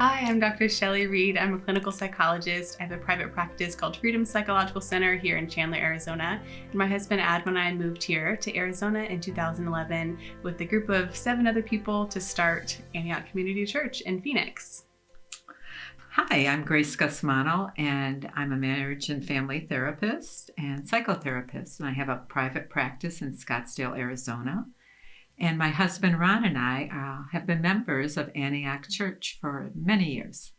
Hi, I'm Dr. Shelly Reed. I'm a clinical psychologist. I have a private practice called Freedom Psychological Center here in Chandler, Arizona. And my husband, Adam, and I moved here to Arizona in 2011 with a group of 7 other people to start Antioch Community Church in Phoenix. Hi, I'm Grayce Gusmano, and I'm a marriage and family therapist and psychotherapist, and I have a private practice in Scottsdale, Arizona. And my husband, Ron, and I have been members of Antioch Church for many years.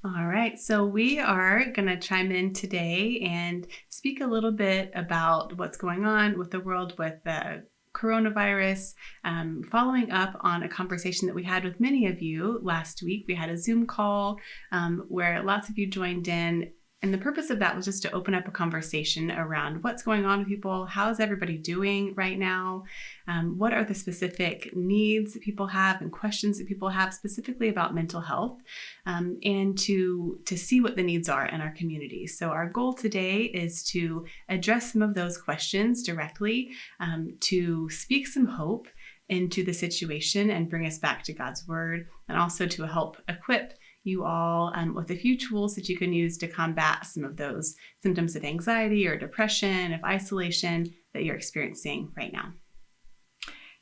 All right, so we are going to chime in today and speak a little bit about what's going on with the world with the coronavirus, following up on a conversation that we had with many of you last week. We had a Zoom call where lots of you joined in. And the purpose of that was just to open up a conversation around what's going on with people. How's everybody doing right now? What are the specific needs that people have and questions that people have specifically about mental health, and to see what the needs are in our community. So our goal today is to address some of those questions directly, to speak some hope into the situation and bring us back to God's word, and also to help equip you all with a few tools that you can use to combat some of those symptoms of anxiety or depression, of isolation that you're experiencing right now.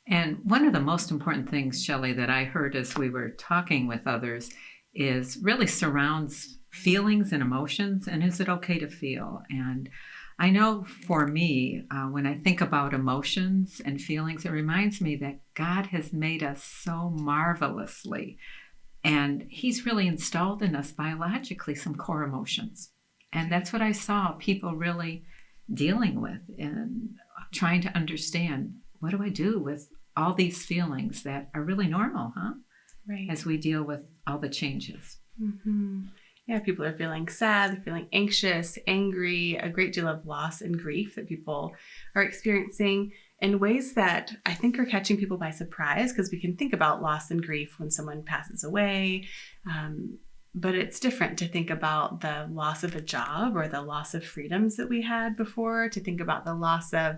And one of the most important things, Shelly, that I heard as we were talking with others is really surrounds feelings and emotions, and is it okay to feel? And I know for me, when I think about emotions and feelings, it reminds me that God has made us so marvelously. And he's really installed in us biologically some core emotions. And that's what I saw people really dealing with and trying to understand, what do I do with all these feelings that are really normal, Right. As we deal with all the changes. Mm-hmm. Yeah, people are feeling sad, they're feeling anxious, angry, a great deal of loss and grief that people are experiencing in ways that I think are catching people by surprise, because we can think about loss and grief when someone passes away, but it's different to think about the loss of a job or the loss of freedoms that we had before, to think about the loss of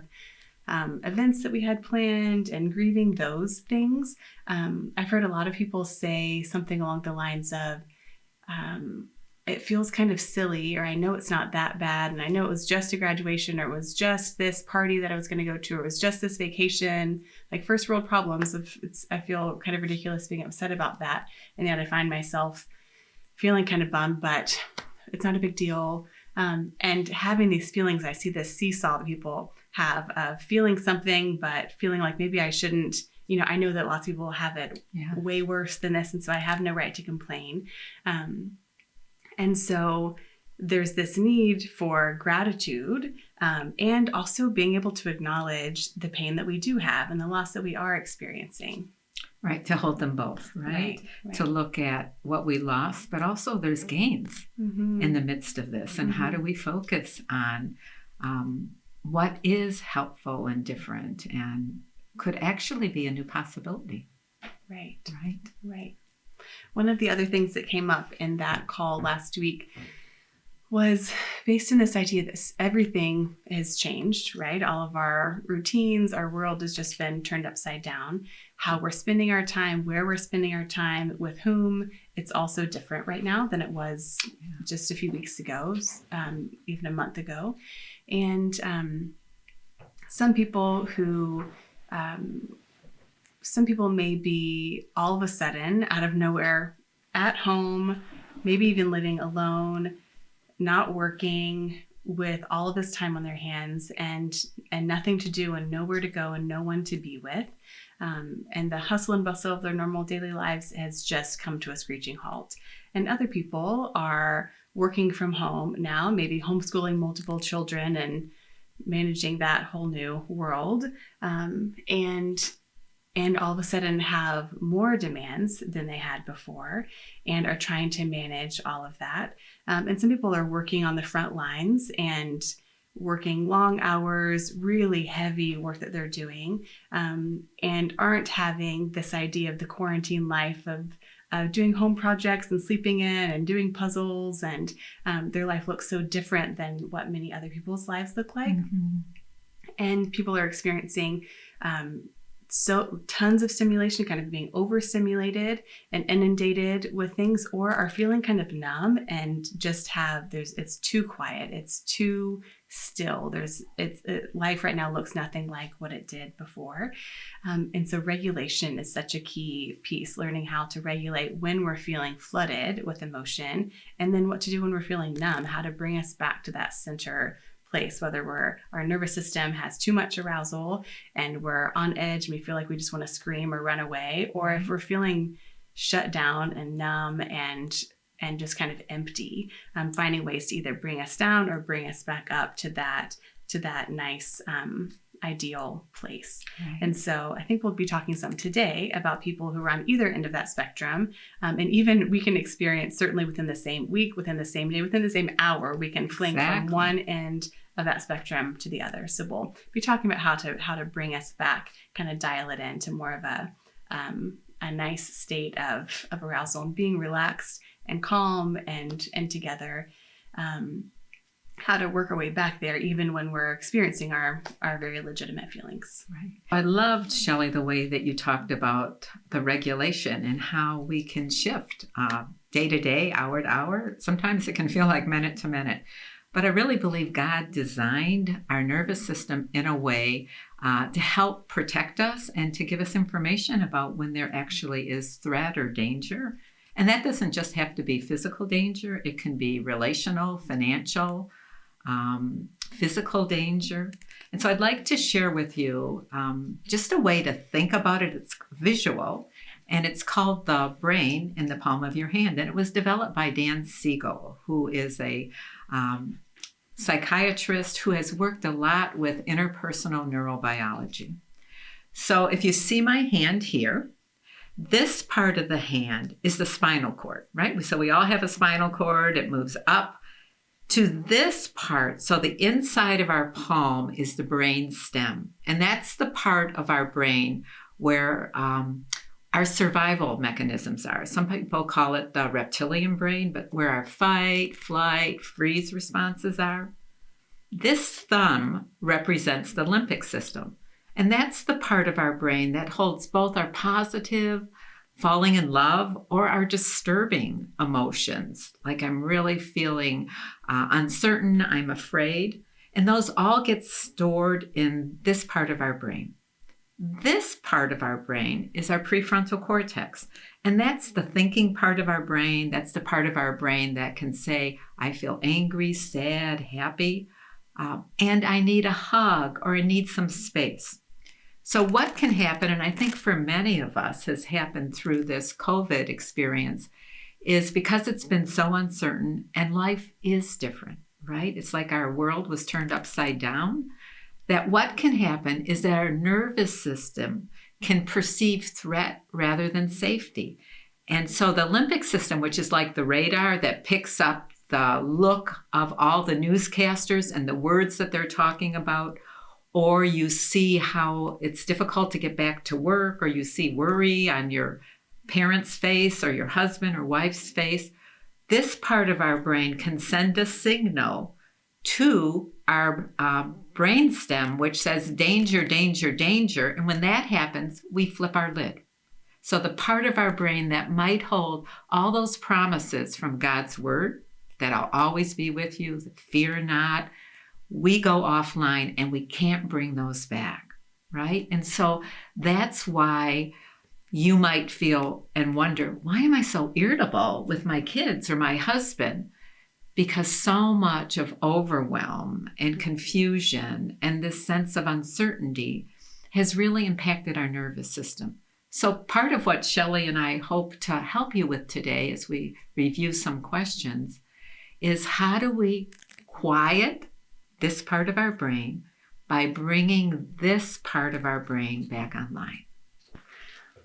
events that we had planned and grieving those things. I've heard a lot of people say something along the lines of, it feels kind of silly, or I know it's not that bad, and I know it was just a graduation, or it was just this party that I was going to go to, or it was just this vacation, like first world problems. I feel kind of ridiculous being upset about that, and yet I find myself feeling kind of bummed, but it's not a big deal. And having these feelings, I see this seesaw that people have of feeling something, but feeling like maybe I shouldn't. I know that lots of people have it way worse than this, and so I have no right to complain. And so there's this need for gratitude, and also being able to acknowledge the pain that we do have and the loss that we are experiencing. Right, to hold them both, right? To look at what we lost, but also there's gains in the midst of this. And how do we focus on what is helpful and different and could actually be a new possibility? Right. One of the other things that came up in that call last week was based in this idea that everything has changed, right? All of our routines, our world has just been turned upside down. How we're spending our time, where we're spending our time, with whom, it's also different right now than it was just a few weeks ago, even a month ago. And some people may be all of a sudden out of nowhere at home, maybe even living alone, not working, with all of this time on their hands and nothing to do and nowhere to go and no one to be with. And the hustle and bustle of their normal daily lives has just come to a screeching halt. And other people are working from home now, maybe homeschooling multiple children and managing that whole new world. And all of a sudden have more demands than they had before and are trying to manage all of that. And some people are working on the front lines and working long hours, really heavy work that they're doing, and aren't having this idea of the quarantine life of doing home projects and sleeping in and doing puzzles. And their life looks so different than what many other people's lives look like. And people are experiencing so tons of stimulation, kind of being overstimulated and inundated with things, or are feeling kind of numb and just it's too quiet, it's too still. Life right now looks nothing like what it did before. And so regulation is such a key piece, learning how to regulate when we're feeling flooded with emotion, and then what to do when we're feeling numb, how to bring us back to that center place, whether our nervous system has too much arousal and we're on edge and we feel like we just want to scream or run away, or if we're feeling shut down and numb and just kind of empty, finding ways to either bring us down or bring us back up to that nice ideal place. Right. And so I think we'll be talking some today about people who are on either end of that spectrum. And even we can experience, certainly within the same week, within the same day, within the same hour, we can fling from one end of that spectrum to the other. So we'll be talking about how to bring us back, kind of dial it into more of a nice state of arousal and being relaxed and calm and together. How to work our way back there, even when we're experiencing our very legitimate feelings. Right. I loved, Shelly, the way that you talked about the regulation and how we can shift day to day, hour to hour. Sometimes it can feel like minute to minute. But I really believe God designed our nervous system in a way to help protect us and to give us information about when there actually is threat or danger. And that doesn't just have to be physical danger. It can be relational, financial, physical danger. And so I'd like to share with you just a way to think about it. It's visual, and it's called The Brain in the Palm of Your Hand. And it was developed by Dan Siegel, who is a psychiatrist who has worked a lot with interpersonal neurobiology. So if you see my hand here, this part of the hand is the spinal cord, right? So we all have a spinal cord. It moves up to this part. So the inside of our palm is the brain stem. And that's the part of our brain where our survival mechanisms are. Some people call it the reptilian brain, but where our fight, flight, freeze responses are. This thumb represents the limbic system. And that's the part of our brain that holds both our positive, falling in love, or our disturbing emotions, like I'm really feeling uncertain, I'm afraid. And those all get stored in this part of our brain. This part of our brain is our prefrontal cortex. And that's the thinking part of our brain. That's the part of our brain that can say, I feel angry, sad, happy, and I need a hug, or I need some space. So what can happen, and I think for many of us has happened through this COVID experience, is because it's been so uncertain and life is different, right? It's like our world was turned upside down. That what can happen is that our nervous system can perceive threat rather than safety. And so the limbic system, which is like the radar that picks up the look of all the newscasters and the words that they're talking about, or you see how it's difficult to get back to work, or you see worry on your parent's face or your husband or wife's face, this part of our brain can send a signal to our brainstem, which says danger, danger, danger. And when that happens, we flip our lid. So the part of our brain that might hold all those promises from God's word, that I'll always be with you, fear not, we go offline and we can't bring those back, right? And so that's why you might feel and wonder, why am I so irritable with my kids or my husband? Because so much of overwhelm and confusion and this sense of uncertainty has really impacted our nervous system. So part of what Shelly and I hope to help you with today as we review some questions is, how do we quiet this part of our brain by bringing this part of our brain back online?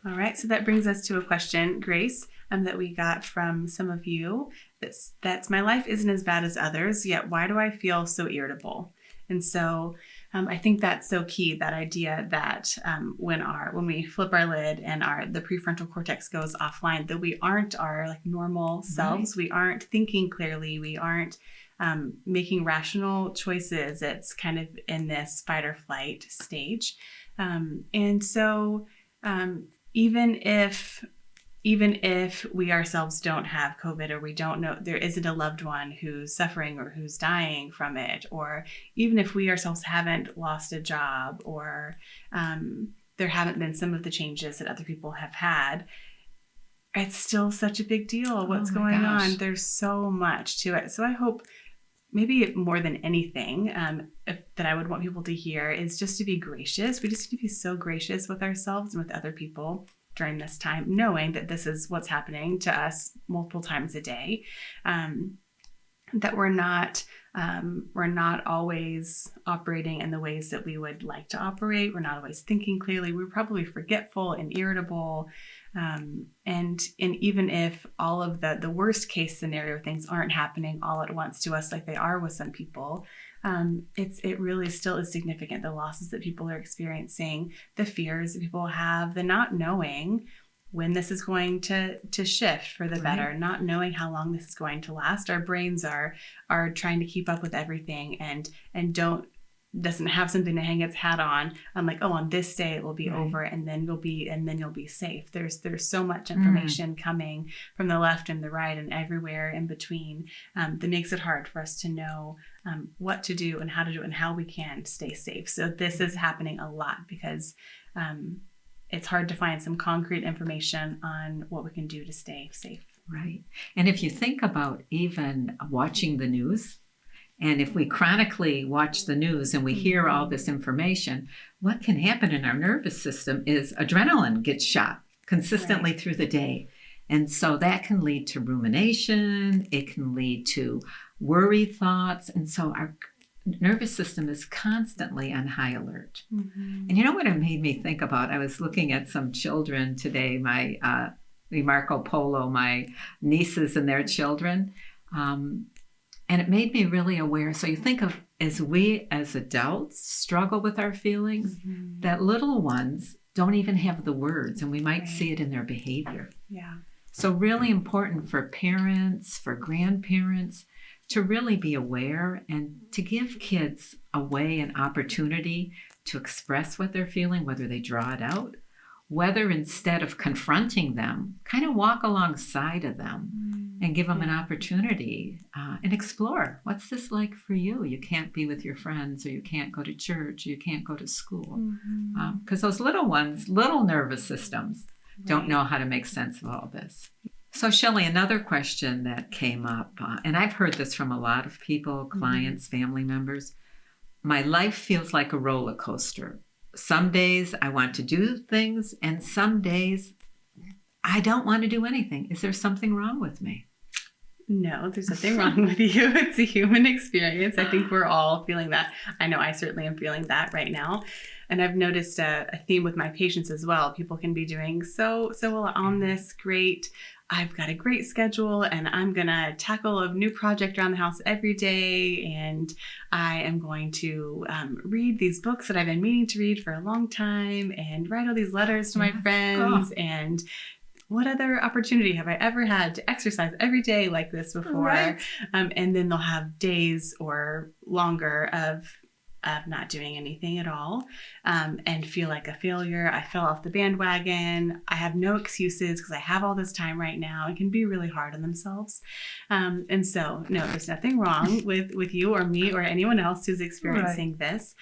All right, so that brings us to a question, Grayce, that we got from some of you. That's my life isn't as bad as others, yet why do I feel so irritable? And so I think that's so key, that idea that when we flip our lid and the prefrontal cortex goes offline, that we aren't our like normal selves. Right. We aren't thinking clearly. We aren't making rational choices. It's kind of in this fight or flight stage. And so even if we ourselves don't have COVID, or we don't know, there isn't a loved one who's suffering or who's dying from it, or even if we ourselves haven't lost a job, or there haven't been some of the changes that other people have had, it's still such a big deal what's going on. There's so much to it. So I hope maybe more than anything that I would want people to hear is just to be gracious. We just need to be so gracious with ourselves and with other people during this time, knowing that this is what's happening to us multiple times a day, that we're not always operating in the ways that we would like to operate. We're not always thinking clearly. We're probably forgetful and irritable. And even if all of the worst case scenario things aren't happening all at once to us like they are with some people, it really still is significant. The losses that people are experiencing, the fears that people have, the not knowing when this is going to shift for the better, not knowing how long this is going to last. Our brains are trying to keep up with everything and doesn't have something to hang its hat on. I'm like, oh, on this day it will be over, and then you'll be safe. There's so much information coming from the left and the right and everywhere in between, that makes it hard for us to know what to do and how to do it and how we can stay safe. So this is happening a lot because it's hard to find some concrete information on what we can do to stay safe. Right. And if you think about even watching the news, and if we chronically watch the news and we hear all this information, what can happen in our nervous system is adrenaline gets shot consistently through the day. And so that can lead to rumination. It can lead to worry thoughts. And so our nervous system is constantly on high alert. And you know what it made me think about? I was looking at some children today, my Marco Polo, my nieces and their children. And it made me really aware. So you think of, as we as adults struggle with our feelings, that little ones don't even have the words, and we might see it in their behavior. Yeah. So really important for parents, for grandparents, to really be aware and to give kids a way, an opportunity to express what they're feeling, whether they draw it out, whether instead of confronting them, kind of walk alongside of them and give them an opportunity and explore. What's this like for you? You can't be with your friends, or you can't go to church, or you can't go to school. Because those little ones, little nervous systems, don't know how to make sense of all this. So Shelly, another question that came up, and I've heard this from a lot of people, clients, family members. My life feels like a roller coaster. Some days I want to do things, and some days I don't want to do anything. Is there something wrong with me? No, there's nothing wrong with you. It's a human experience. I think we're all feeling that. I know I certainly am feeling that right now. And I've noticed a theme with my patients as well. People can be doing so well on this. Great. I've got a great schedule, and I'm going to tackle a new project around the house every day. And I am going to read these books that I've been meaning to read for a long time, and write all these letters to my friends. And what other opportunity have I ever had to exercise every day like this before? And then they'll have days or longer of not doing anything at all, and feel like a failure. I fell off the bandwagon. I have no excuses because I have all this time right now. It can be really hard on themselves. And so, no, there's nothing wrong with you or me or anyone else who's experiencing this.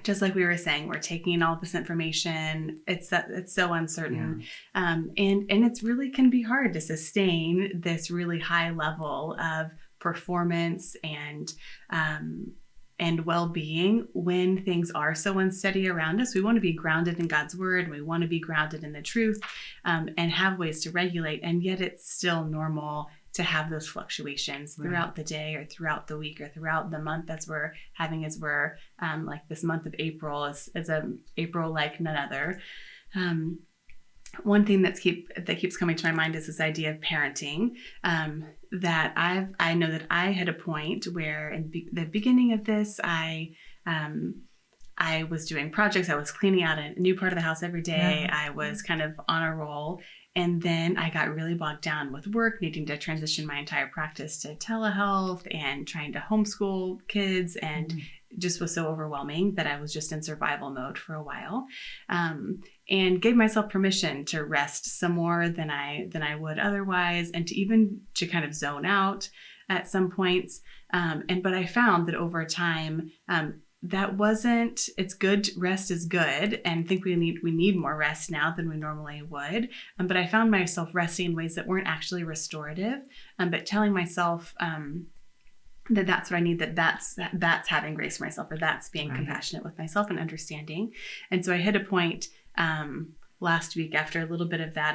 Just like we were saying, we're taking in all this information. It's so uncertain. And it's really can be hard to sustain this really high level of performance and well-being when things are so unsteady around us. We want to be grounded in God's word. We want to be grounded in the truth, and have ways to regulate. And yet it's still normal to have those fluctuations throughout the day or throughout the week or throughout the month, as we're having, like this month of April is a April like none other. One thing that keeps coming to my mind is this idea of parenting, that I know that I had a point where in the beginning of this, I was doing projects. I was cleaning out a new part of the house every day. I was kind of on a roll. And then I got really bogged down with work, needing to transition my entire practice to telehealth and trying to homeschool kids. And just was so overwhelming that I was just in survival mode for a while, and gave myself permission to rest some more than I would otherwise, and to kind of zone out at some points. But I found that over time, it's good. Rest is good. And I think we need more rest now than we normally would. But I found myself resting in ways that weren't actually restorative, but telling myself, that that's what I need, that's having grace for myself, or that's being compassionate with myself and understanding. And so I hit a point, last week after a little bit of that,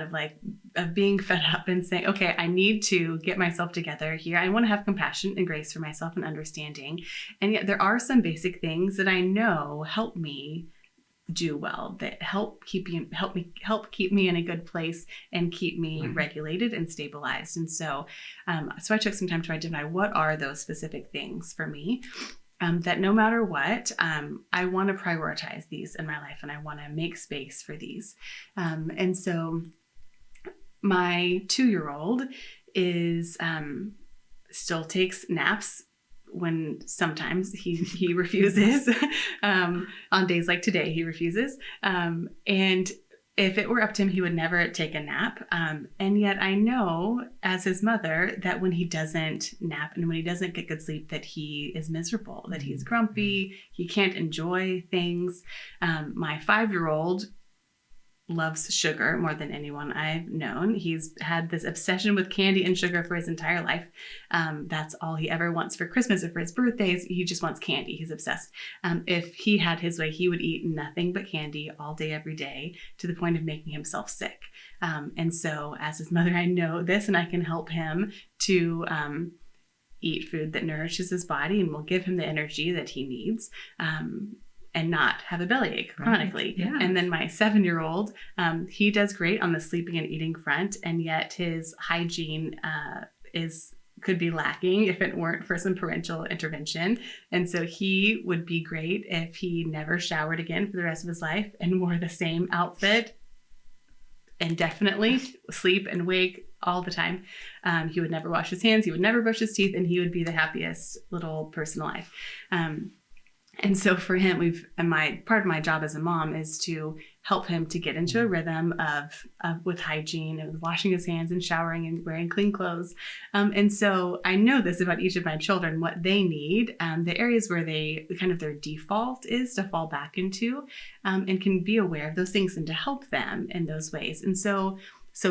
of being fed up and saying, okay, I need to get myself together here. I want to have compassion and grace for myself and understanding. And yet there are some basic things that I know help me do well, that help keep me in a good place and keep me regulated and stabilized. And so I took some time to identify what are those specific things for me, that no matter what, I want to prioritize these in my life, and I want to make space for these. And so my 2-year-old is still takes naps when sometimes he refuses. On days like today, he refuses. And if it were up to him, he would never take a nap. And yet I know as his mother that when he doesn't nap and when he doesn't get good sleep, that he is miserable, that he's grumpy, he can't enjoy things. My 5-year-old loves sugar more than anyone I've known. He's had this obsession with candy and sugar for his entire life. That's all he ever wants for Christmas or for his birthdays. He just wants candy. He's obsessed. If he had his way, he would eat nothing but candy all day, every day, to the point of making himself sick. And so as his mother, I know this, and I can help him to eat food that nourishes his body and will give him the energy that he needs. And not have a bellyache chronically. Right. Yes. And then my 7-year-old, he does great on the sleeping and eating front, and yet his hygiene could be lacking if it weren't for some parental intervention. And so he would be great if he never showered again for the rest of his life and wore the same outfit indefinitely, sleep and wake all the time. He would never wash his hands, he would never brush his teeth, and he would be the happiest little person alive. And so for him, part of my job as a mom is to help him to get into a rhythm with hygiene and washing his hands and showering and wearing clean clothes. And so I know this about each of my children, what they need, the areas where their default is to fall back into, and can be aware of those things and to help them in those ways. And so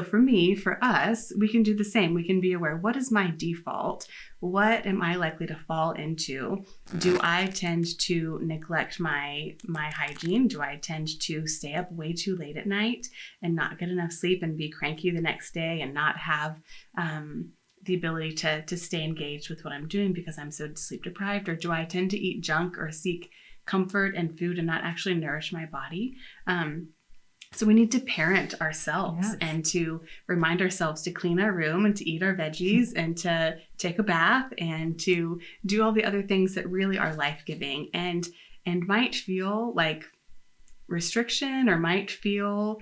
for me, for us, we can do the same. We can be aware, what is my default? What am I likely to fall into? Do I tend to neglect my hygiene? Do I tend to stay up way too late at night and not get enough sleep and be cranky the next day and not have the ability to stay engaged with what I'm doing because I'm so sleep deprived? Or do I tend to eat junk or seek comfort and food and not actually nourish my body? So we need to parent ourselves, yes, and to remind ourselves to clean our room and to eat our veggies and to take a bath and to do all the other things that really are life-giving and might feel like restriction or might feel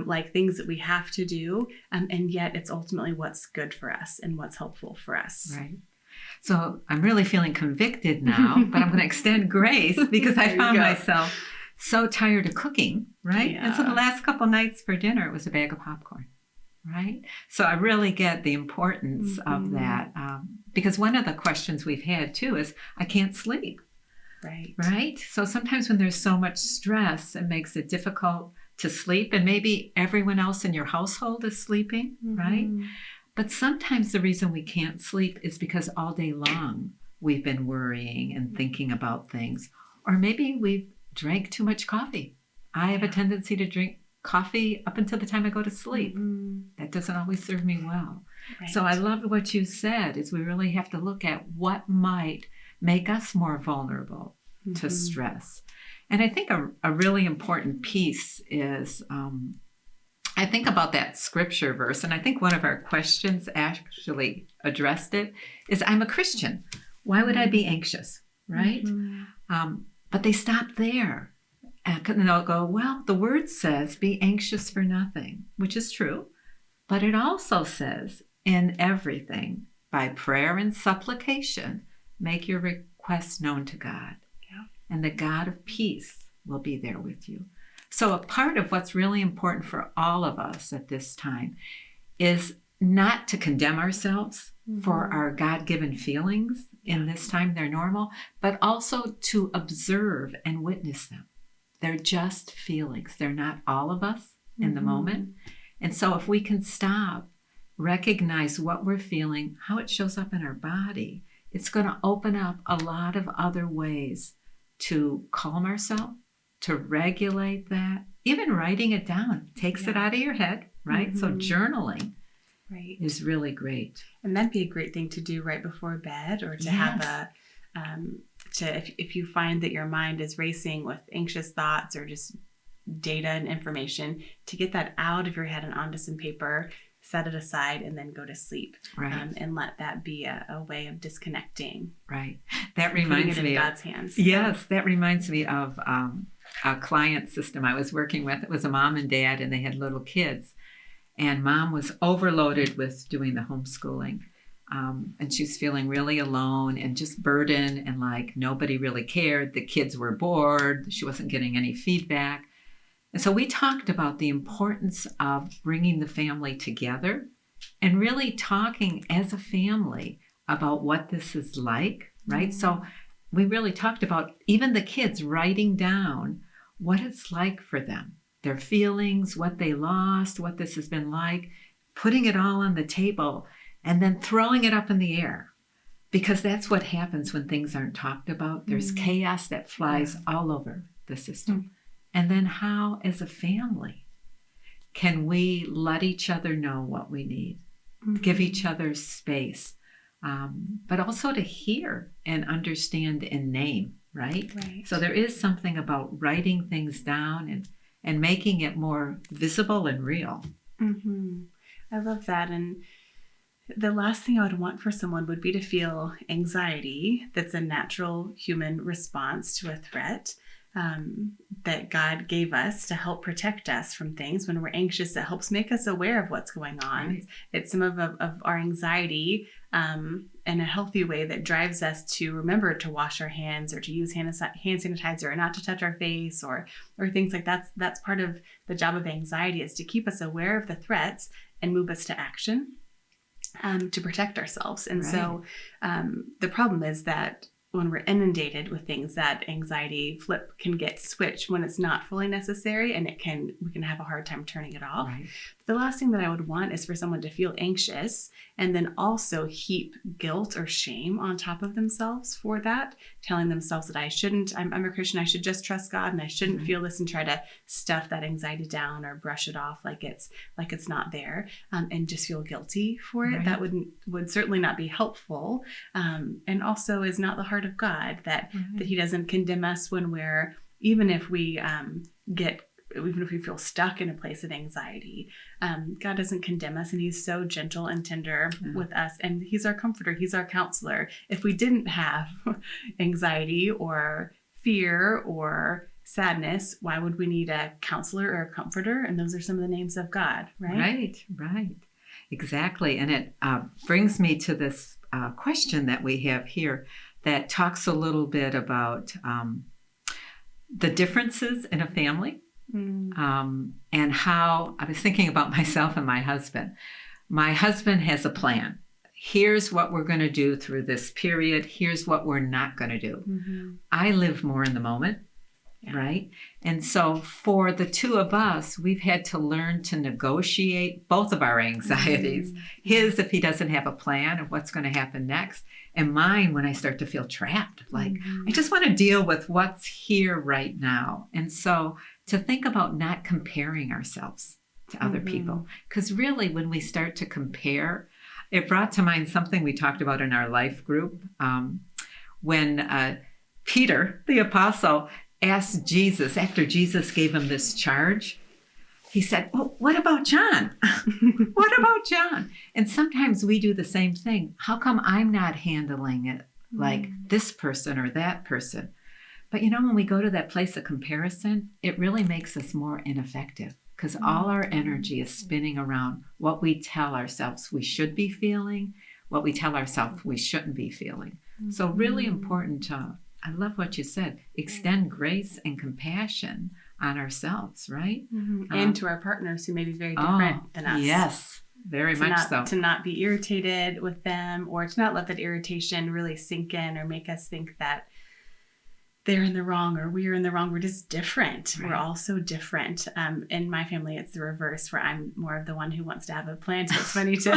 like things that we have to do. And yet it's ultimately what's good for us and what's helpful for us. Right. So I'm really feeling convicted now, but I'm going to extend grace because I found myself so tired of cooking, right? Yeah. And so the last couple nights for dinner, it was a bag of popcorn, right? So I really get the importance of that, because one of the questions we've had too is, I can't sleep, right? So sometimes when there's so much stress, it makes it difficult to sleep, and maybe everyone else in your household is sleeping, right? But sometimes the reason we can't sleep is because all day long we've been worrying and thinking about things, or maybe we've drank too much coffee. I have a tendency to drink coffee up until the time I go to sleep. That doesn't always serve me well. Right. So I loved what you said, is we really have to look at what might make us more vulnerable to stress. And I think a really important piece is, I think about that scripture verse, and I think one of our questions actually addressed it, is I'm a Christian. Why would I be anxious, right? But they stop there. And they'll go, well, the word says be anxious for nothing, which is true. But it also says, in everything, by prayer and supplication, make your requests known to God. Yeah. and the God of peace will be there with you. So a part of what's really important for all of us at this time is not to condemn ourselves for our God-given feelings in this time. They're normal, but also to observe and witness them. They're just feelings. They're not all of us in the moment. And so if we can stop, recognize what we're feeling, how it shows up in our body, it's going to open up a lot of other ways to calm ourselves, to regulate that. Even writing it down takes it out of your head, right? So journaling is really great. And that'd be a great thing to do right before bed, or to have a, if you find that your mind is racing with anxious thoughts or just data and information, to get that out of your head and onto some paper, set it aside, and then go to sleep. And let that be a way of disconnecting. That reminds me of God's hands. Yes, that reminds me of a client system I was working with. It was a mom and dad, and they had little kids. And mom was overloaded with doing the homeschooling. And she's feeling really alone and just burdened, and like nobody really cared. The kids were bored. She wasn't getting any feedback. And so we talked about the importance of bringing the family together and really talking as a family about what this is like, right? So we really talked about even the kids writing down what it's like for them, their feelings, what they lost, what this has been like, putting it all on the table, and then throwing it up in the air. Because that's what happens when things aren't talked about. There's chaos that flies all over the system. And then how, as a family, can we let each other know what we need, give each other space, but also to hear and understand and name, right? So there is something about writing things down and making it more visible and real. I love that. And the last thing I would want for someone would be to feel anxiety. That's a natural human response to a threat that God gave us to help protect us from things. When we're anxious, it helps make us aware of what's going on. It's some of our anxiety in a healthy way that drives us to remember to wash our hands, or to use hand sanitizer, or not to touch our face, or things like that. That's part of the job of anxiety, is to keep us aware of the threats and move us to action to protect ourselves. And so the problem is that when we're inundated with things, that anxiety flip can get switched when it's not fully necessary, and we can have a hard time turning it off. The last thing that I would want is for someone to feel anxious and then also heap guilt or shame on top of themselves for that, telling themselves that I'm a Christian, I should just trust God, and I shouldn't feel this, and try to stuff that anxiety down or brush it off like it's not there, and just feel guilty for it. That would certainly not be helpful, and also is not the heart of God, that He doesn't condemn us when we're, even if we feel stuck in a place of anxiety. God doesn't condemn us, and He's so gentle and tender with us, and He's our comforter, He's our counselor. If we didn't have anxiety or fear or sadness, why would we need a counselor or a comforter? And those are some of the names of God, right? Right. Exactly. And it brings me to this question that we have here that talks a little bit about the differences in a family. And how I was thinking about myself and my husband. My husband has a plan. Here's what we're going to do through this period. Here's what we're not going to do. I live more in the moment, right? And so for the two of us, we've had to learn to negotiate both of our anxieties. His, if he doesn't have a plan of what's going to happen next, and mine when I start to feel trapped. Like, I just want to deal with what's here right now. And so to think about not comparing ourselves to other people. Because really, when we start to compare, it brought to mind something we talked about in our life group. When Peter, the apostle, asked Jesus, after Jesus gave him this charge, he said, well, what about John? What about John? And sometimes we do the same thing. How come I'm not handling it like this person or that person? But when we go to that place of comparison, it really makes us more ineffective, because all our energy is spinning around what we tell ourselves we should be feeling, what we tell ourselves we shouldn't be feeling. So really important to I love what you said. Extend grace and compassion on ourselves, right? And to our partners who may be very different than us. Yes, very much so. To not be irritated with them, or to not let that irritation really sink in or make us think that they're in the wrong or we're in the wrong. We're just different. Right. We're all so different. In my family, it's the reverse, where I'm more of the one who wants to have a plan. So it's funny to...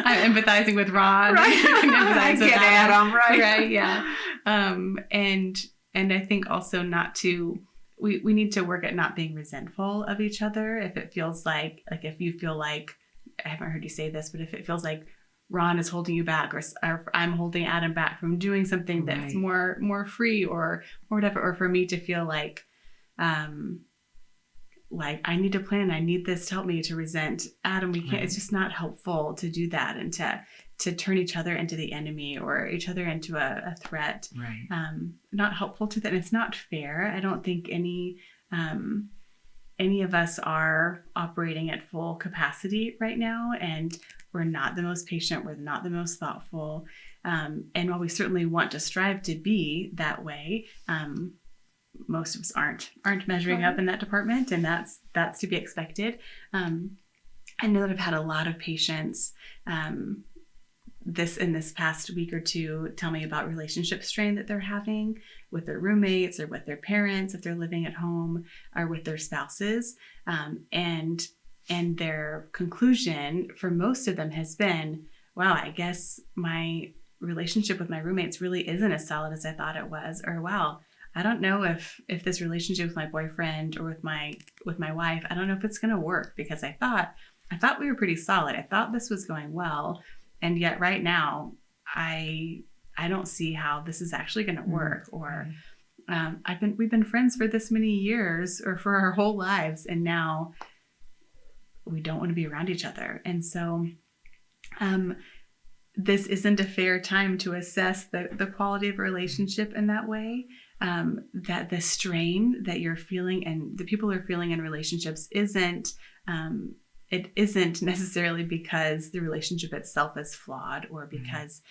I'm empathizing with Ron. Right. I get Adam. Right. Right, yeah. And I think also not to... We need to work at not being resentful of each other. If it feels like if you feel like... I haven't heard you say this, but if it feels like Ron is holding you back, or I'm holding Adam back from doing something that's more free or whatever, or for me to feel like I need to plan, I need this to help me, to resent Adam, we can't. It's just not helpful to do that, and to turn each other into the enemy or each other into a threat. Right. Not helpful to that. It's not fair. I don't think any of us are operating at full capacity right now, and we're not the most patient. We're not the most thoughtful. And while we certainly want to strive to be that way, most of us aren't measuring up in that department, and that's to be expected. I know that I've had a lot of patients this past week or two tell me about relationship strain that they're having with their roommates or with their parents if they're living at home, or with their spouses. And their conclusion for most of them has been, wow, I guess my relationship with my roommates really isn't as solid as I thought it was. Or, wow, I don't know if this relationship with my boyfriend or with my wife, I don't know if it's going to work, because I thought we were pretty solid. I thought this was going well. And yet right now, I don't see how this is actually going to work. Or we've been friends for this many years, or for our whole lives, and now we don't want to be around each other. And so this isn't a fair time to assess the quality of a relationship in that way. That the strain that you're feeling and the people are feeling in relationships isn't necessarily because the relationship itself is flawed, or because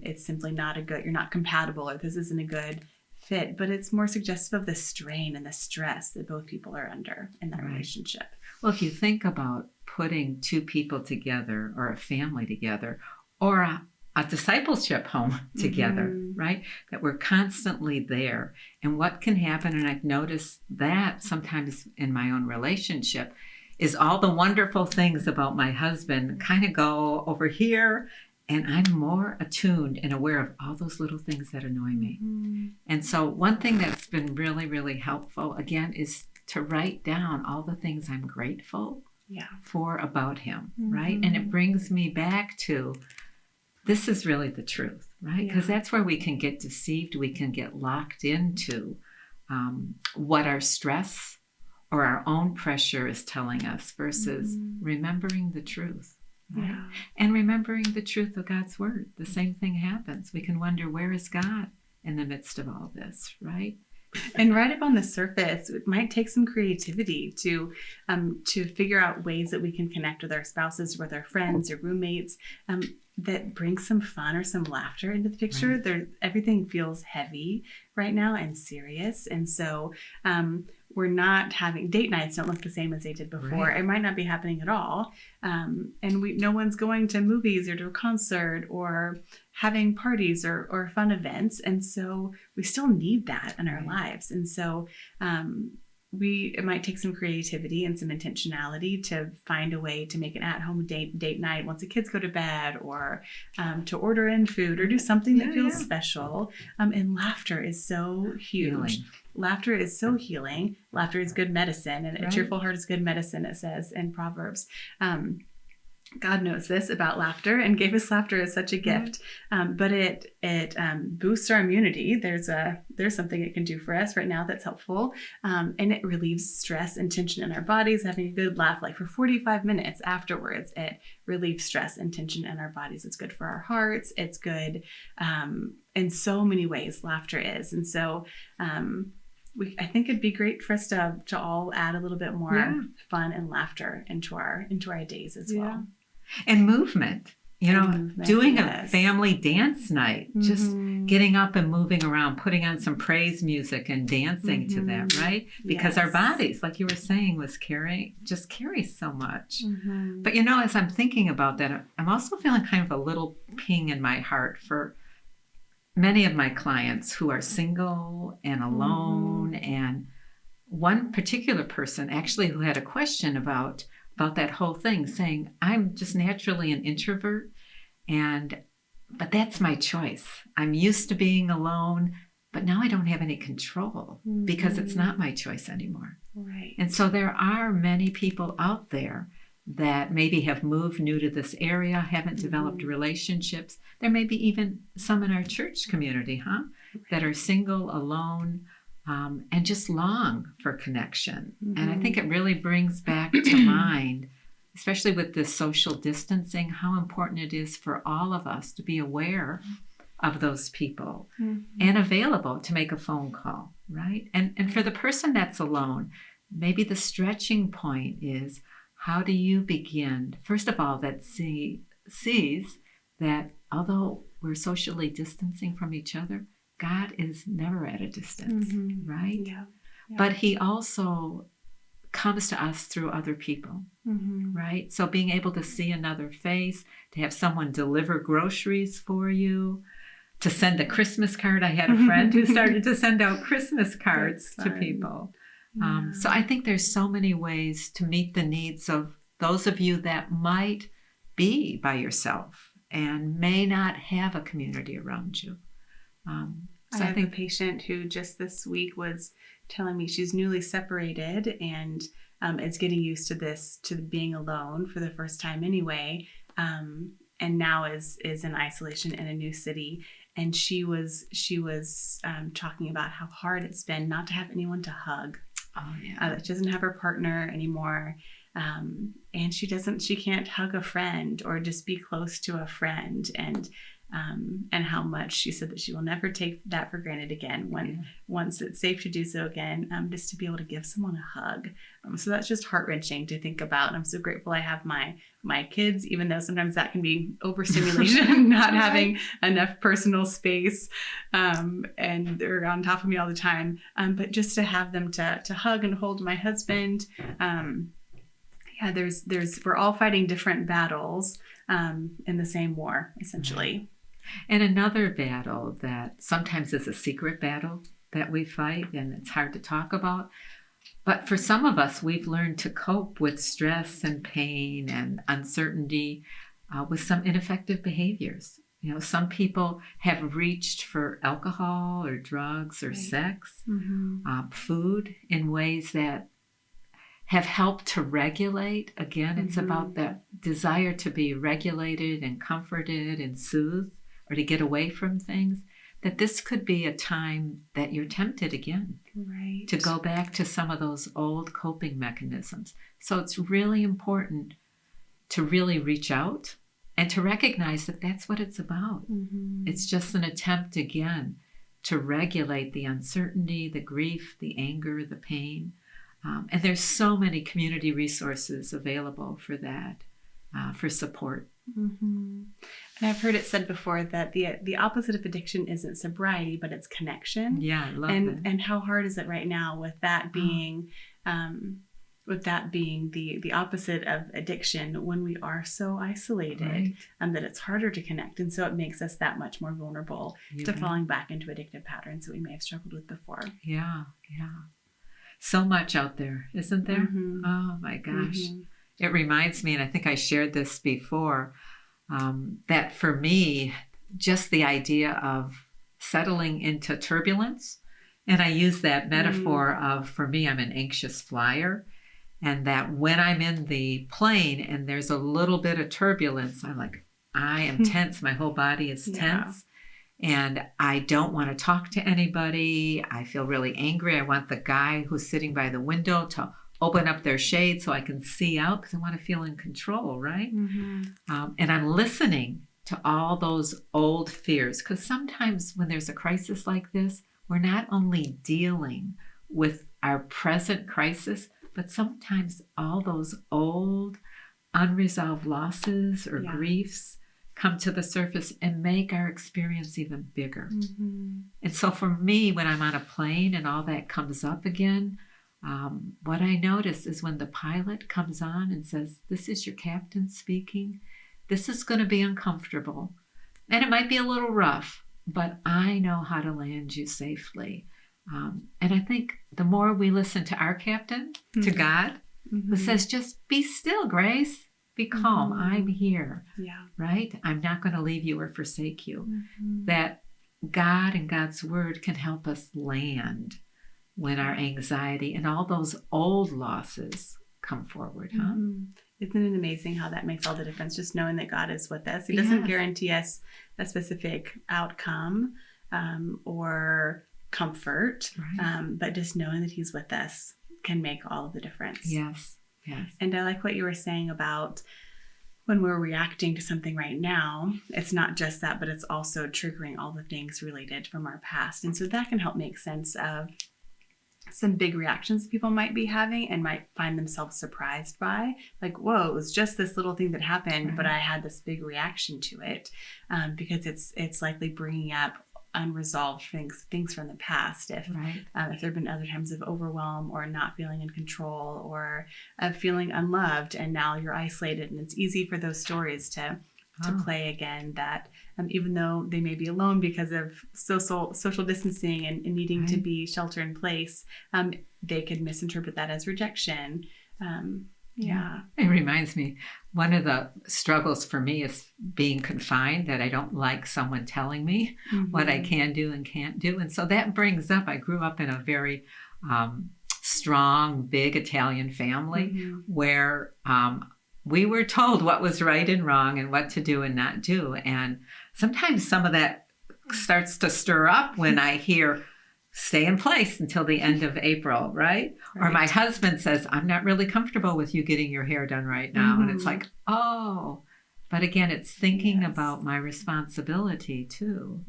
it's simply you're not compatible, or this isn't a good fit, but it's more suggestive of the strain and the stress that both people are under in that relationship. Well, if you think about putting two people together, or a family together, or a discipleship home together, right? That we're constantly there. And what can happen, and I've noticed that sometimes in my own relationship, is all the wonderful things about my husband kind of go over here, and I'm more attuned and aware of all those little things that annoy me. And so one thing that's been really, really helpful, again, is to write down all the things I'm grateful for about him, right? And it brings me back to, this is really the truth, right? Because that's where we can get deceived. We can get locked into what our stress or our own pressure is telling us, versus remembering the truth, right? And remembering the truth of God's word. The same thing happens. We can wonder, where is God in the midst of all this, right? And right up on the surface, it might take some creativity to figure out ways that we can connect with our spouses, with our friends or roommates, that bring some fun or some laughter into the picture. Right. Everything feels heavy right now and serious. And so we're not having date nights, don't look the same as they did before. Right. It might not be happening at all. And no one's going to movies or to a concert or having parties or fun events. And so we still need that in our lives. And so it might take some creativity and some intentionality to find a way to make an at-home date night once the kids go to bed, or to order in food or do something that feels special. And laughter is so huge. Healing. Laughter is so healing. Laughter is good medicine, and a cheerful heart is good medicine, it says in Proverbs. God knows this about laughter and gave us laughter as such a gift. But it boosts our immunity. There's something it can do for us right now that's helpful. And it relieves stress and tension in our bodies. Having a good laugh, like for 45 minutes afterwards, it relieves stress and tension in our bodies. It's good for our hearts. It's good in so many ways, laughter is. And so I think it'd be great for us to all add a little bit more fun and laughter into our days as well. And movement. doing yes. a family dance night, just getting up and moving around, putting on some praise music and dancing to that, right? Because our bodies, like you were saying, just carry so much. But as I'm thinking about that, I'm also feeling kind of a little ping in my heart for many of my clients who are single and alone. And one particular person actually who had a question about that whole thing, saying, I'm just naturally an introvert, but that's my choice. I'm used to being alone, but now I don't have any control because it's not my choice anymore. Right. And so there are many people out there that maybe have moved new to this area, haven't developed relationships. There may be even some in our church community, that are single, alone, and just long for connection. And I think it really brings back to mind, especially with this social distancing, how important it is for all of us to be aware of those people and available to make a phone call, right? And for the person that's alone, maybe the stretching point is, how do you begin, first of all, that sees that although we're socially distancing from each other, God is never at a distance, right? Yeah. But he also comes to us through other people, right? So being able to see another face, to have someone deliver groceries for you, to send a Christmas card. I had a friend who started to send out Christmas cards to people. So I think there's so many ways to meet the needs of those of you that might be by yourself and may not have a community around you. So I have a patient who just this week was telling me she's newly separated and is getting used to being alone for the first time anyway, and now is in isolation in a new city. And she was talking about how hard it's been not to have anyone to hug. Oh yeah. She doesn't have her partner anymore, and she can't hug a friend or just be close to a friend, and how much she said that she will never take that for granted again once it's safe to do so again, just to be able to give someone a hug. So that's just heart-wrenching to think about. I'm so grateful I have my kids, even though sometimes that can be overstimulation, not having enough personal space, and they're on top of me all the time. But just to have them to hug and hold my husband. We're all fighting different battles in the same war, essentially. And another battle that sometimes is a secret battle that we fight, and it's hard to talk about. But for some of us, we've learned to cope with stress and pain and uncertainty with some ineffective behaviors. Some people have reached for alcohol or drugs or sex, food in ways that have helped to regulate. Again, it's about that desire to be regulated and comforted and soothed, or to get away from things, that this could be a time that you're tempted again to go back to some of those old coping mechanisms. So it's really important to really reach out and to recognize that that's what it's about. It's just an attempt again to regulate the uncertainty, the grief, the anger, the pain. And there's so many community resources available for that, for support. And I've heard it said before that the opposite of addiction isn't sobriety, but it's connection. Yeah, I love that. And how hard is it right now with that being the opposite of addiction, when we are so isolated, that it's harder to connect, and so it makes us that much more vulnerable to falling back into addictive patterns that we may have struggled with before. Yeah. So much out there, isn't there? Oh my gosh. It reminds me, and I think I shared this before, that for me, just the idea of settling into turbulence, and I use that metaphor of, for me, I'm an anxious flyer, and that when I'm in the plane and there's a little bit of turbulence, I am tense. My whole body is tense. And I don't want to talk to anybody. I feel really angry. I want the guy who's sitting by the window to open up their shade so I can see out, because I want to feel in control, right? And I'm listening to all those old fears, because sometimes when there's a crisis like this, we're not only dealing with our present crisis, but sometimes all those old unresolved losses or griefs come to the surface and make our experience even bigger. Mm-hmm. And so for me, when I'm on a plane and all that comes up again, what I notice is when the pilot comes on and says, "This is your captain speaking. This is going to be uncomfortable. And it might be a little rough, but I know how to land you safely." And I think the more we listen to our captain, to God, who says, "Just be still, Grayce. Be calm. I'm here." Yeah. Right? "I'm not going to leave you or forsake you." Mm-hmm. That God and God's word can help us land when our anxiety and all those old losses come forward, huh? Mm-hmm. Isn't it amazing how that makes all the difference? Just knowing that God is with us. He doesn't guarantee us a specific outcome or comfort, Right. but just knowing that He's with us can make all of the difference. Yes. And I like what you were saying about when we're reacting to something right now, it's not just that, but it's also triggering all the things related from our past. And so that can help make sense of some big reactions people might be having and might find themselves surprised by. Like, whoa, it was just this little thing that happened, but I had this big reaction to it, because it's likely bringing up unresolved things from the past. If there have been other times of overwhelm or not feeling in control or of feeling unloved, and now you're isolated, and it's easy for those stories to play again, that even though they may be alone because of social distancing and needing to be shelter in place, they could misinterpret that as rejection. It reminds me, one of the struggles for me is being confined, that I don't like someone telling me what I can do and can't do. And so that brings up, I grew up in a very strong, big Italian family where we were told what was right and wrong and what to do and not do. And sometimes some of that starts to stir up when I hear, "Stay in place until the end of April," right? Or my husband says, "I'm not really comfortable with you getting your hair done right now." And it's like, oh. But again, it's thinking about my responsibility too,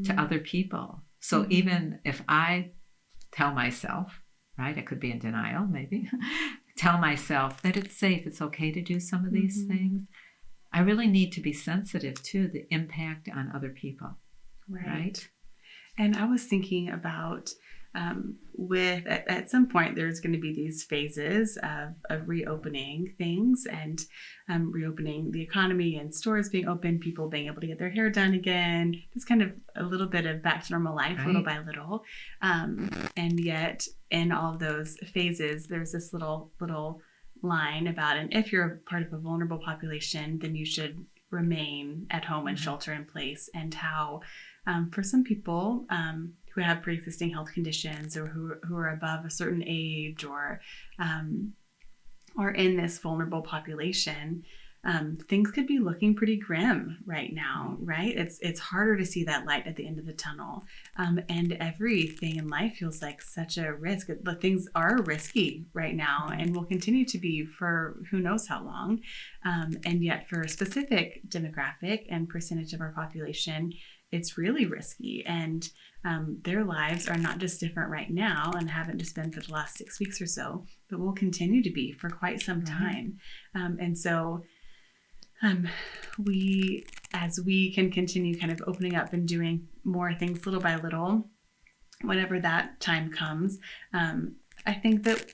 to other people. So even if I tell myself, right, I could be in denial maybe, tell myself that it's safe, it's okay to do some of these things, I really need to be sensitive to the impact on other people. Right? And I was thinking about at some point there's going to be these phases of reopening things and reopening the economy and stores being open, people being able to get their hair done again, just kind of a little bit of back to normal life, little by little. And yet in all of those phases, there's this little line about, and if you're part of a vulnerable population, then you should remain at home and shelter in place. And how for some people who have pre-existing health conditions or who are above a certain age or in this vulnerable population, things could be looking pretty grim right now, right? It's harder to see that light at the end of the tunnel. And everything in life feels like such a risk. But things are risky right now and will continue to be for who knows how long. And yet for a specific demographic and percentage of our population, it's really risky. And their lives are not just different right now and haven't just been for the last 6 weeks or so, but will continue to be for quite some time. And so as we can continue kind of opening up and doing more things little by little, whenever that time comes, I think that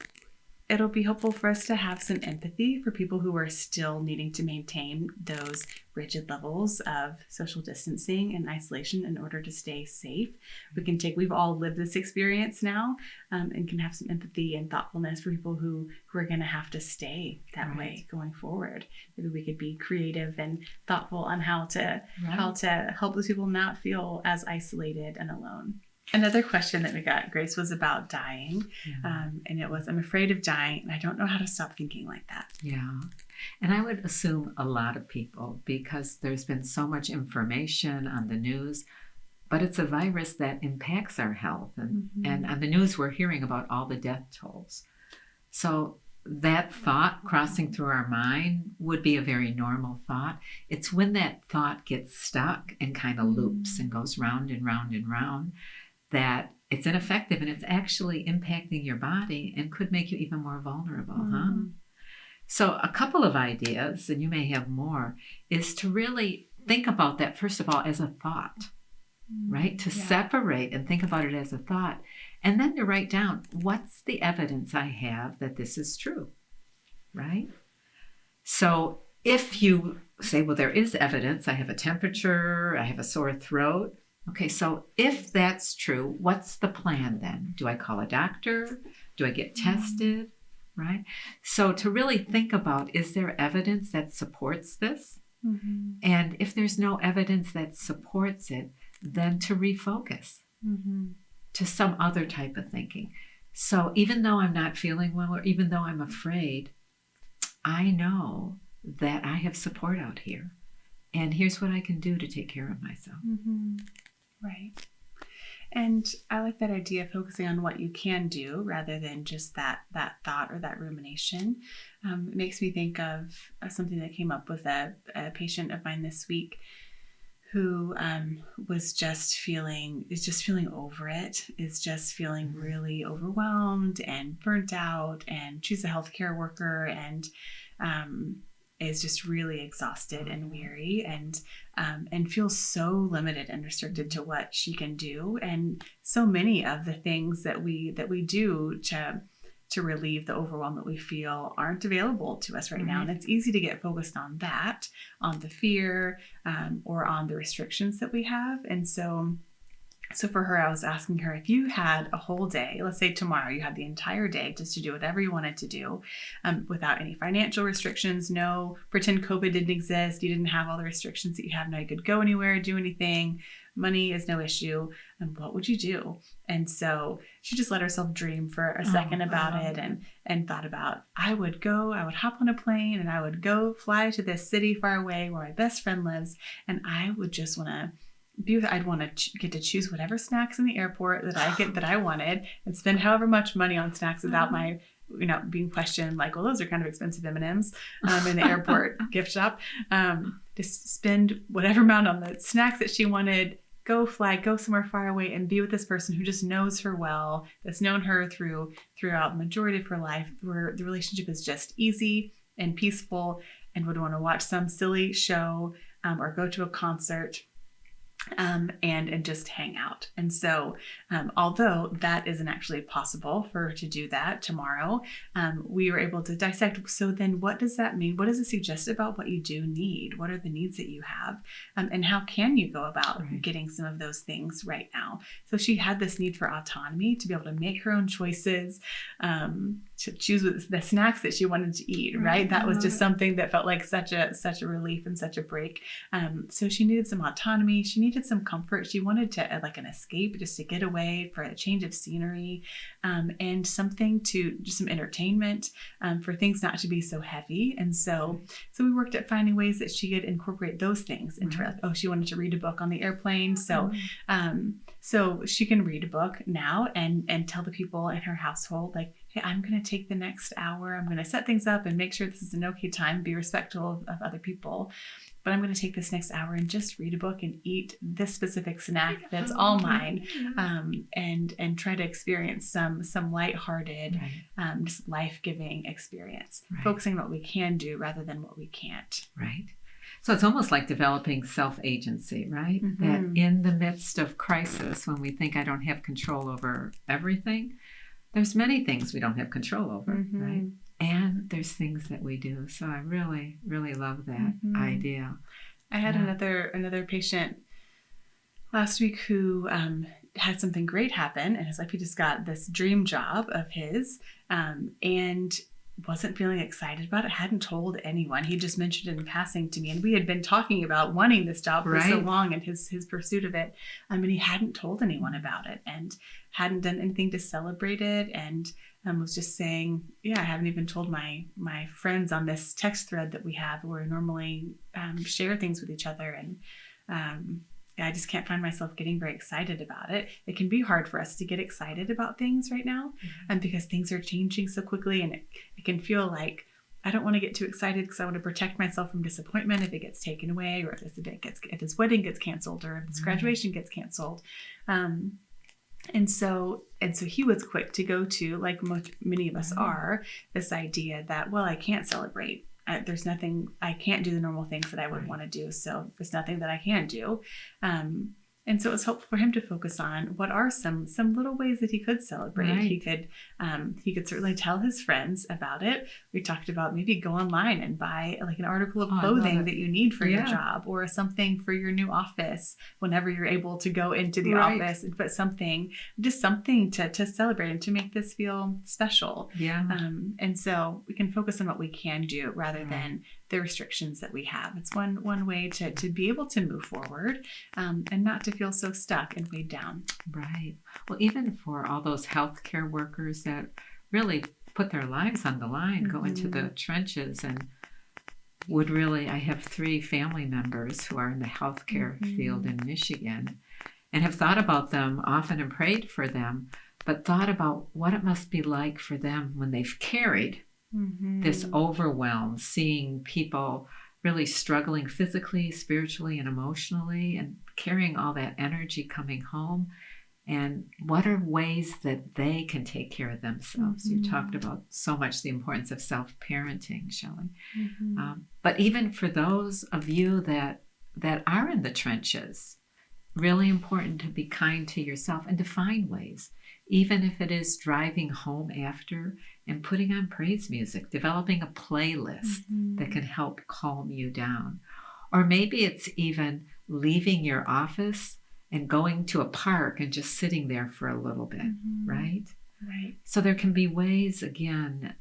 it'll be helpful for us to have some empathy for people who are still needing to maintain those rigid levels of social distancing and isolation in order to stay safe. We've all lived this experience now, and can have some empathy and thoughtfulness for people who are going to have to stay that way going forward. Maybe we could be creative and thoughtful on how to help those people not feel as isolated and alone. Another question that we got, Grayce, was about dying. And it was, "I'm afraid of dying and I don't know how to stop thinking like that." Yeah. And I would assume a lot of people, because there's been so much information on the news, but it's a virus that impacts our health. And on the news, we're hearing about all the death tolls. So that thought crossing through our mind would be a very normal thought. It's when that thought gets stuck and kind of loops and goes round and round and round that it's ineffective, and it's actually impacting your body and could make you even more vulnerable, So a couple of ideas, and you may have more, is to really think about that, first of all, as a thought, right? To separate and think about it as a thought. And then to write down, what's the evidence I have that this is true, right? So if you say, well, there is evidence, I have a temperature, I have a sore throat. Okay, so if that's true, what's the plan then? Do I call a doctor? Do I get tested? Right? So to really think about, is there evidence that supports this? Mm-hmm. And if there's no evidence that supports it, then to refocus to some other type of thinking. So even though I'm not feeling well, or even though I'm afraid, I know that I have support out here. And here's what I can do to take care of myself. Mm-hmm. Right. And I like that idea of focusing on what you can do rather than just that thought or that rumination. It makes me think of something that came up with a patient of mine this week who is just feeling over it, is just feeling really overwhelmed and burnt out. And she's a healthcare worker and is just really exhausted and weary and feels so limited and restricted to what she can do. And so many of the things that we do to relieve the overwhelm that we feel aren't available to us right now. And it's easy to get focused on that, on the fear, or on the restrictions that we have. And so for her, I was asking her, if you had a whole day, let's say tomorrow, you had the entire day just to do whatever you wanted to do, without any financial restrictions, no pretend COVID didn't exist, you didn't have all the restrictions that you have now, you could go anywhere, do anything, money is no issue, and what would you do? And so she just let herself dream for a second about it and thought about, I would hop on a plane and I would go fly to this city far away where my best friend lives, and I would just want to I'd want to get to choose whatever snacks in the airport that I wanted and spend however much money on snacks without my, being questioned like, well, those are kind of expensive M&Ms in the airport gift shop. Just spend whatever amount on the snacks that she wanted, go somewhere far away and be with this person who just knows her well, that's known her throughout the majority of her life, where the relationship is just easy and peaceful, and would want to watch some silly show or go to a concert. And just hang out. And so, although that isn't actually possible for her to do that tomorrow, we were able to dissect. So then what does that mean? What does it suggest about what you do need? What are the needs that you have? And how can you go about getting some of those things right now? So she had this need for autonomy, to be able to make her own choices, to choose the snacks that she wanted to eat, right? That was just something that felt like such a relief and such a break. So she needed some autonomy. She needed some comfort. She wanted to like an escape, just to get away, for a change of scenery, and something just some entertainment, for things not to be so heavy. And so we worked at finding ways that she could incorporate those things into her. Like, she wanted to read a book on the airplane. So she can read a book now and tell the people in her household, like, hey, I'm going to take the next hour. I'm going to set things up and make sure this is an okay time, be respectful of other people. But I'm going to take this next hour and just read a book and eat this specific snack that's all mine, and try to experience some lighthearted, just life-giving experience, focusing on what we can do rather than what we can't. Right. So it's almost like developing self-agency, right? That in the midst of crisis, when we think I don't have control over everything, there's many things we don't have control over, right? And there's things that we do. So I really, really love that idea. I had another patient last week who had something great happen in his life. He just got this dream job of his, and wasn't feeling excited about it, hadn't told anyone. He just mentioned it in passing to me, and we had been talking about wanting this job for so long and his pursuit of it, and he hadn't told anyone about it and hadn't done anything to celebrate it, and was just saying, I haven't even told my friends on this text thread that we have, where we normally share things with each other, and I just can't find myself getting very excited about it. It can be hard for us to get excited about things right now, because things are changing so quickly, and it can feel like I don't want to get too excited because I want to protect myself from disappointment if it gets taken away, or if his wedding gets canceled, or if his graduation gets canceled. And so he was quick to go to, like many of us are, this idea that, well, I can't celebrate there's nothing, I can't do the normal things that I would want to do. So there's nothing that I can do. And so it was helpful for him to focus on what are some little ways that he could celebrate. Right. He could certainly tell his friends about it. We talked about maybe go online and buy like an article of clothing that you need for your job, or something for your new office whenever you're able to go into the office, but something to celebrate and to make this feel special. Yeah. And so we can focus on what we can do rather than the restrictions that we have. It's one way to be able to move forward, and not to feel so stuck and weighed down. Right. Well, even for all those healthcare workers that really put their lives on the line, go into the trenches, and I have 3 family members who are in the healthcare field in Michigan, and have thought about them often and prayed for them, but thought about what it must be like for them when they've carried this overwhelm, seeing people really struggling physically, spiritually, and emotionally, and carrying all that energy coming home. And what are ways that they can take care of themselves? You talked about so much the importance of self-parenting, Shelly. But even for those of you that are in the trenches, really important to be kind to yourself and to find ways, even if it is driving home after and putting on praise music, developing a playlist that can help calm you down. Or maybe it's even leaving your office and going to a park and just sitting there for a little bit, right? Right. So there can be ways, again,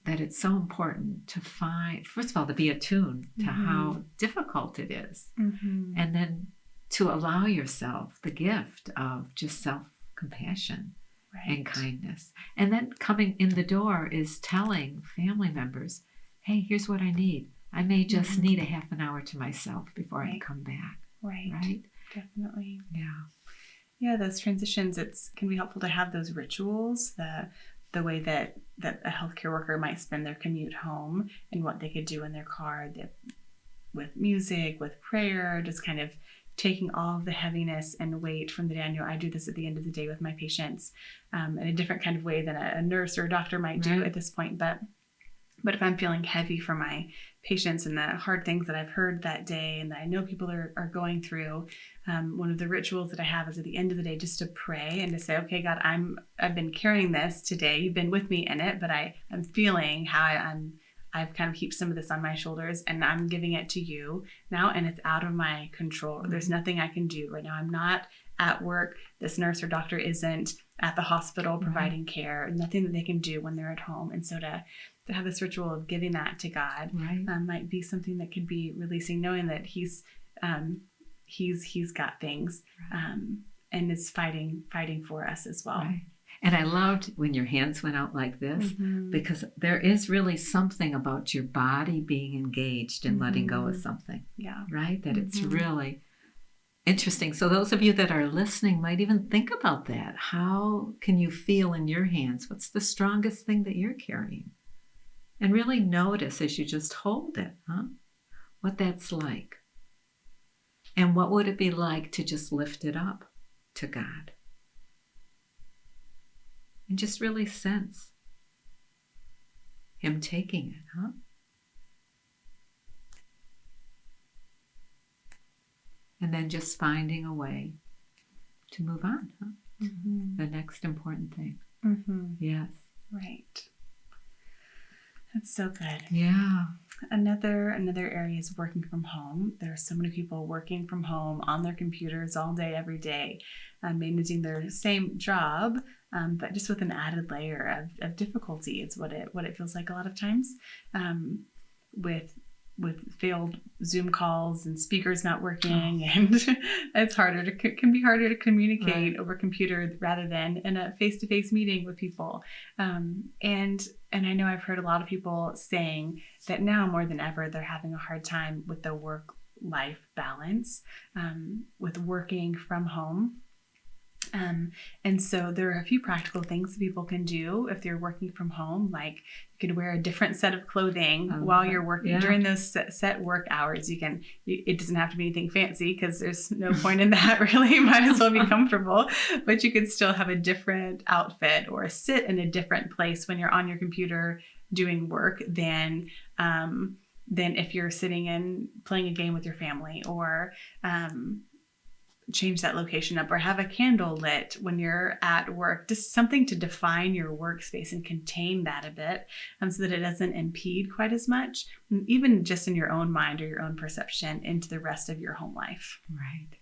that it's so important to find, first of all, to be attuned to how difficult it is. And then to allow yourself the gift of just self-compassion and kindness. And then coming in the door is telling family members, hey, here's what I need. I may just need a half an hour to myself before I come back. Right? Definitely. Yeah. Yeah, those transitions, can be helpful to have those rituals, the way that a healthcare worker might spend their commute home, and what they could do in their car with music, with prayer, just kind of taking all of the heaviness and weight from the day. I know I do this at the end of the day with my patients, in a different kind of way than a nurse or a doctor might do at this point. But if I'm feeling heavy for my patients and the hard things that I've heard that day and that I know people are going through, one of the rituals that I have is at the end of the day just to pray and to say, okay, God, I've been carrying this today. You've been with me in it, but I'm feeling how I've kind of heaped some of this on my shoulders, and I'm giving it to you now, and it's out of my control. There's nothing I can do right now. I'm not at work. This nurse or doctor isn't at the hospital providing care. Nothing that they can do when they're at home. And so to have this ritual of giving that to God might be something that could be releasing, knowing that He's got things, and is fighting for us as well. Right. And I loved when your hands went out like this, because there is really something about your body being engaged in letting go of something. Yeah. Right? That it's really interesting. So those of you that are listening might even think about that. How can you feel in your hands? What's the strongest thing that you're carrying? And really notice as you just hold it, what that's like. And what would it be like to just lift it up to God? And just really sense Him taking it, And then just finding a way to move on, The next important thing. Yes. Right. That's so good. Yeah. Another area is working from home. There are so many people working from home on their computers all day, every day, managing their same job, but just with an added layer of difficulty. It's what it feels like a lot of times, with failed Zoom calls and speakers not working, and it's can be harder to communicate over computer rather than in a face-to-face meeting with people. And I know I've heard a lot of people saying that now more than ever, they're having a hard time with the work-life balance, with working from home. And so there are a few practical things that people can do if they're working from home, like you could wear a different set of clothing while you're working during those set work hours. It doesn't have to be anything fancy because there's no point in that really. You might as well be comfortable, but you could still have a different outfit or sit in a different place when you're on your computer doing work than if you're sitting and playing a game with your family, or change that location up, or have a candle lit when you're at work, just something to define your workspace and contain that a bit, so that it doesn't impede quite as much, even just in your own mind or your own perception, into the rest of your home life. Right.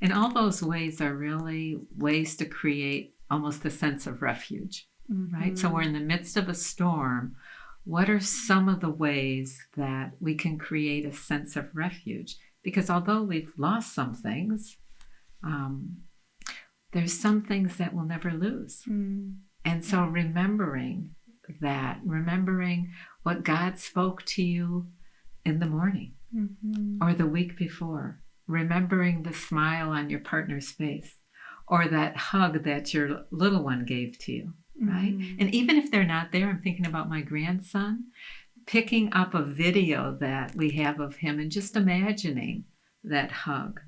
And all those ways are really ways to create almost a sense of refuge, right? So we're in the midst of a storm. What are some of the ways that we can create a sense of refuge? Because although we've lost some things, there's some things that we'll never lose. And so remembering what God spoke to you in the morning or the week before, remembering the smile on your partner's face, or that hug that your little one gave to you, right? And even if they're not there, I'm thinking about my grandson, picking up a video that we have of him and just imagining that hug.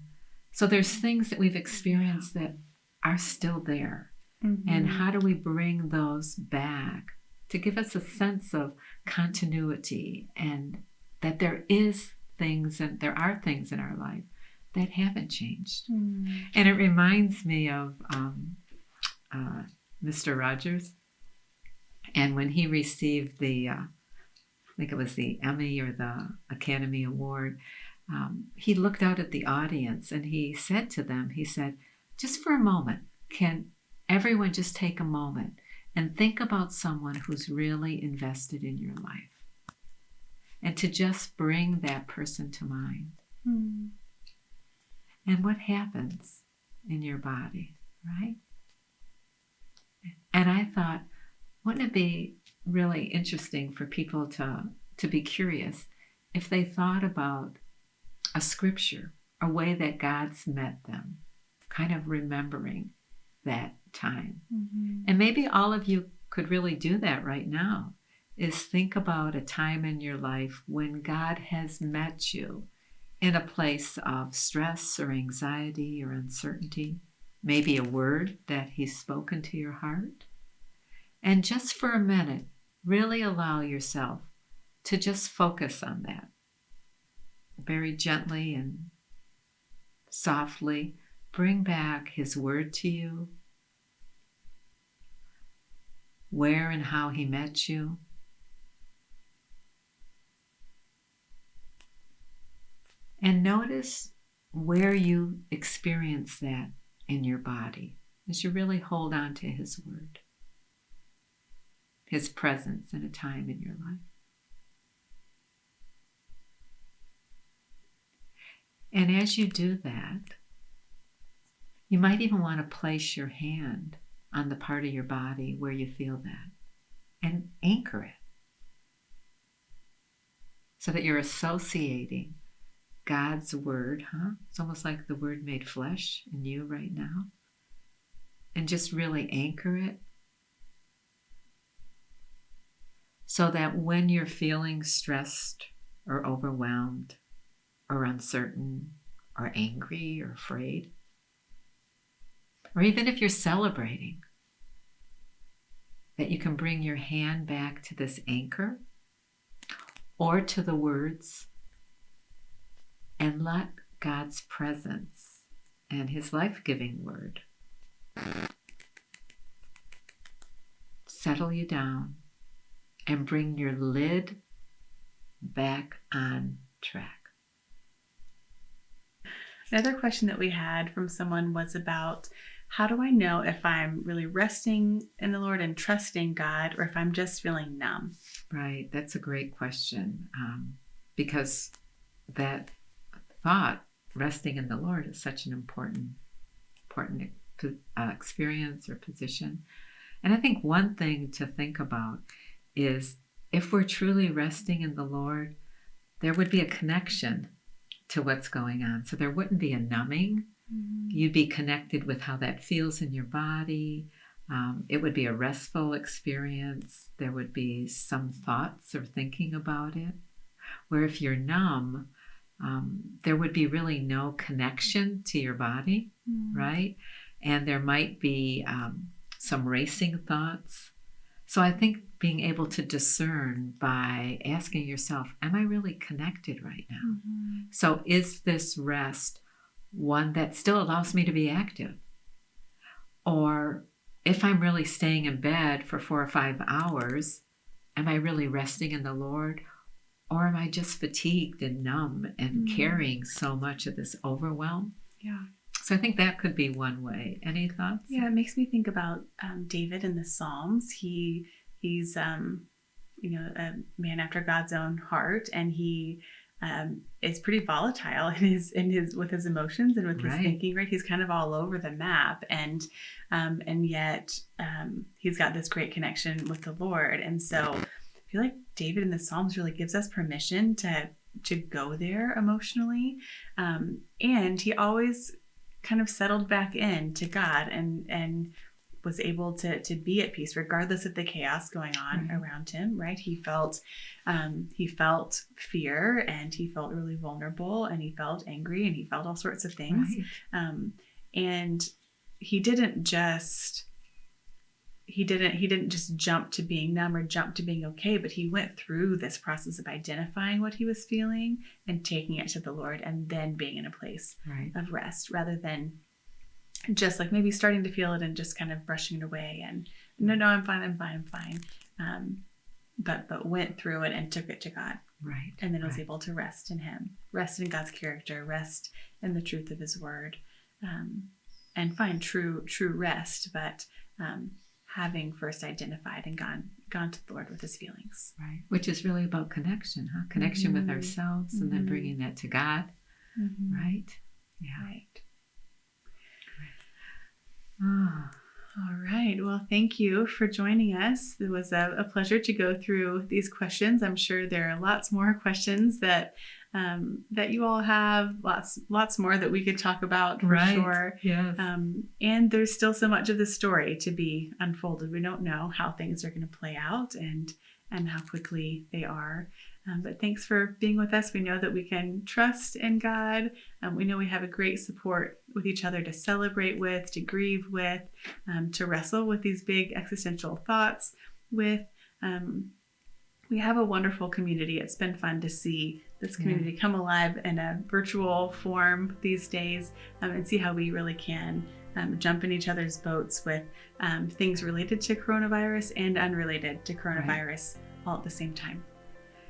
So there's things that we've experienced that are still there. And how do we bring those back to give us a sense of continuity, and that there are things in our life that haven't changed. And it reminds me of Mr. Rogers. And when he received the, I think it was the Emmy or the Academy Award, he looked out at the audience and he said to them, just for a moment, can everyone just take a moment and think about someone who's really invested in your life? And to just bring that person to mind. And what happens in your body, right? And I thought, wouldn't it be really interesting for people to be curious if they thought about a scripture, a way that God's met them, kind of remembering that time. And maybe all of you could really do that right now, is think about a time in your life when God has met you in a place of stress or anxiety or uncertainty, maybe a word that he's spoken to your heart. And just for a minute, really allow yourself to just focus on that. Very gently and softly bring back his word to you, where and how he met you. And notice where you experience that in your body as you really hold on to his word, his presence in a time in your life. And as you do that, you might even want to place your hand on the part of your body where you feel that and anchor it, so that you're associating God's word, It's almost like the word made flesh in you right now. And just really anchor it, so that when you're feeling stressed or overwhelmed or uncertain or angry or afraid, or even if you're celebrating, that you can bring your hand back to this anchor or to the words, and let God's presence and his life-giving word settle you down and bring your lid back on track. Another question that we had from someone was about, how do I know if I'm really resting in the Lord and trusting God, or if I'm just feeling numb? Right, that's a great question, because that thought, resting in the Lord, is such an important experience or position. And I think one thing to think about is, if we're truly resting in the Lord, there would be a connection to what's going on. So there wouldn't be a numbing. You'd be connected with how that feels in your body. It would be a restful experience. There would be some thoughts or thinking about it. Where if you're numb, there would be really no connection to your body, right? And there might be some racing thoughts. So I think being able to discern by asking yourself, am I really connected right now? Mm-hmm. So is this rest one that still allows me to be active? Or if I'm really staying in bed for 4 or 5 hours, am I really resting in the Lord? Or am I just fatigued and numb and carrying so much of this overwhelm? Yeah. So I think that could be one way. Any thoughts? Yeah, it makes me think about David in the Psalms. He's a man after God's own heart, and he is pretty volatile in his with his emotions and with his thinking. Right, he's kind of all over the map, and yet he's got this great connection with the Lord. And so I feel like David in the Psalms really gives us permission to go there emotionally, and he always kind of settled back in to God and was able to be at peace regardless of the chaos going on around him. Right, he felt fear, and he felt really vulnerable, and he felt angry, and he felt all sorts of things. And he didn't just jump to being numb or jump to being okay, but he went through this process of identifying what he was feeling and taking it to the Lord, and then being in a place of rest, rather than just like maybe starting to feel it and just kind of brushing it away and no, I'm fine. But went through it and took it to God. Right. And then was able to rest in him, rest in God's character, rest in the truth of his word, and find true rest, but having first identified and gone to the Lord with his feelings. Right. Which is really about connection, huh? Connection with ourselves, and then bringing that to God. Right? Yeah. Right. All right. Well, thank you for joining us. It was a pleasure to go through these questions. I'm sure there are lots more questions that you all have, lots more that we could talk about for sure. Yes. And there's still so much of the story to be unfolded. We don't know how things are going to play out and how quickly they are. But thanks for being with us. We know that we can trust in God. We know we have a great support with each other to celebrate with, to grieve with, to wrestle with these big existential thoughts with. We have a wonderful community. It's been fun to see this community come alive in a virtual form these days, and see how we really can jump in each other's boats with things related to coronavirus and unrelated to coronavirus all at the same time.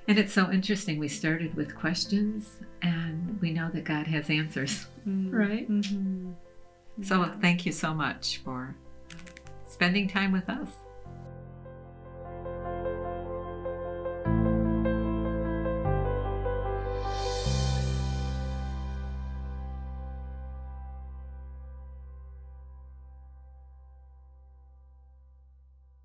And it's so interesting. We started with questions, and we know that God has answers, right? Mm-hmm. So thank you so much for spending time with us.